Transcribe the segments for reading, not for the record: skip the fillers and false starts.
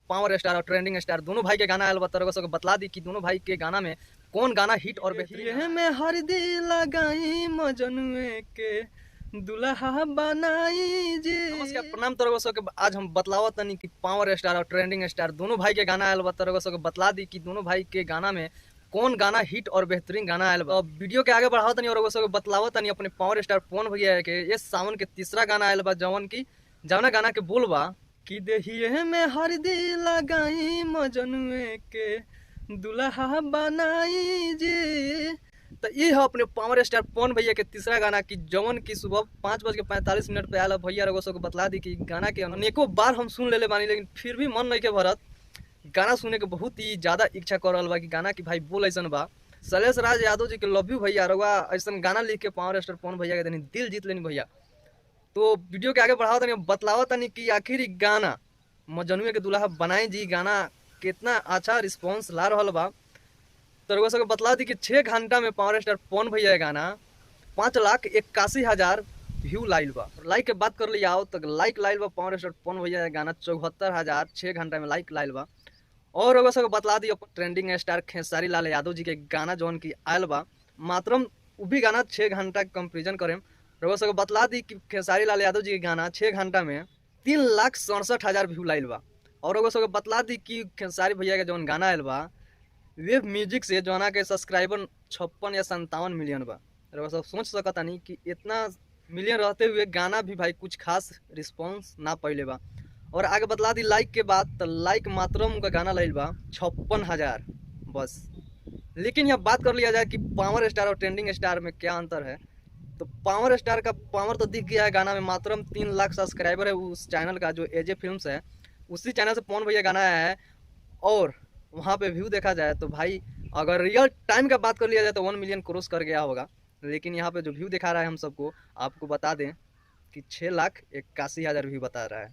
Power star और trending star दोनों भाई के गाना आयल बा। तरह से बतला दी कि दोनों भाई के गाना में कौन गाना हिट और बेहतरीन में हरदी लगाई मजनुए के दुल्हा बनाई जी। नमस्कार प्रणाम। तरह के आज हम बतलावत तनी कि पावर स्टार और ट्रेंडिंग स्टार दोनों भाई के गाना आयल बा। तरह से बतला दी कि दोनों भाई के गाना में कौन गाना हिट और बेहतरीन गाना आयल बा। वीडियो के आगे बढ़ावत तनी और बतलावत तनी अपने पावर स्टार पवन भैया के ये सावन के तीसरा गाना आयल बा जवना गाना के बोल बा कि देहिए में हरदी लगाई मजनुए के दुल्हा बनाई जी। तो ये है अपने पावर स्टार पवन भैया के तीसरा गाना की जवन की सुबह 5:45 पे आयल भैया रगो को बतला दी कि गाना के अनेकों बार हम सुन ले बानी लेकिन फिर भी मन नहीं के भरत। गाना सुने के बहुत ही ज्यादा इच्छा कर रहा बा कि गाना की भाई बोल ऐसा बा। शैलेश राज यादव जी के लव यू भैया रगवा ऐसा गाना लिख के पावर स्टार पवन भैया के दिल जीत लेनी भैया। तो वीडियो के आगे बढ़ाओ तनी बतलाओ तनी कि आखिर गाना मजनुए के दुल्हा बनाए जी गाना कितना अच्छा रिस्पांस ला रहा बा। तो रउआ सबके बतला दी कि 6 घंटा में पावर स्टार पवन भैया गाना 5,81,000 व्यू लाइल बा। लाइक के बात कर लिया तो लाइक लाइल बा पावर स्टार पवन भैया गाना 74,000 6 घंटा में लाइक लाइल बा। और रउआ सबके बतला दी ट्रेंडिंग स्टार खेसारी लाल यादव जी के गाना जौन की आयल बा मात्रम उ भी गाना 6 घंटा कंपेरिजन करें। रउआ सबके बतला दी कि खेसारी लाल यादव जी के गाना 6 घंटा में 3,67,000 व्यू लाइल बा। और रउआ सबके बतला दी कि खेसारी भैया के जौन गाना आयल बा वेब म्यूजिक से जौना के सब्सक्राइबर 56 या 57 मिलियन बा। रउआ सब सोच सकता नहीं कि इतना मिलियन रहते हुए गाना भी भाई कुछ खास रिस्पांस ना पहले बा। और आगे बतला दी लाइक के बाद तो लाइक मात्रम उनका गाना लाइल बा 56,000 बस। लेकिन यहाँ बात कर लिया जाए कि पावर स्टार और ट्रेंडिंग स्टार में क्या अंतर है तो पावर स्टार का पावर तो दिख गया है गाना में मात्रम 3 लाख सब्सक्राइबर है उस चैनल का जो एजे फिल्म्स है उसी चैनल से पवन भैया गाना आया है। और वहाँ पे व्यू देखा जाए तो भाई अगर रियल टाइम का बात कर लिया जाए तो 1 मिलियन क्रॉस कर गया होगा। लेकिन यहाँ पे जो व्यू दिखा रहा है हम सबको आपको बता दें कि 6,81,000 व्यू बता रहा है।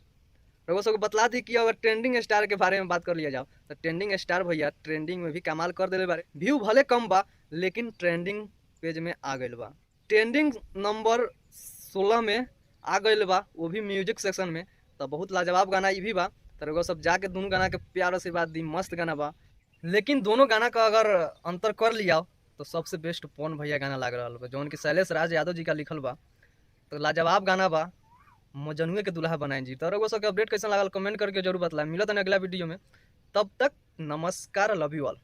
लोगों सबको बतला दी कि अगर ट्रेंडिंग स्टार के बारे में बात कर लिया जाओ तो ट्रेंडिंग स्टार भैया ट्रेंडिंग में भी कमाल कर दिले बारे। व्यू भले कम बा लेकिन ट्रेंडिंग पेज में आ गई बा। ट्रेंडिंग नंबर 16 में आ गई बा वो भी म्यूजिक सेक्शन में। तो बहुत लाजवाब गाना ये भी बा। तो सब जाके दोनों गाना के प्यार आशीर्वाद दी मस्त गाना बा। लेकिन दोनों गाना का अगर अंतर कर लिया तो सबसे बेस्ट पवन भैया गाना लग रहा बा जौन कि शैलेश राज यादव जी का लिखल बा। तो लाजवाब गाना बा मजनुए के दुल्हा बनाए जी। तो रउआ सबके अपडेट कैसा लागल कमेंट करके जरूर बतलाए। मिलत है अगला वीडियो में, तब तक नमस्कार, लव यू ऑल।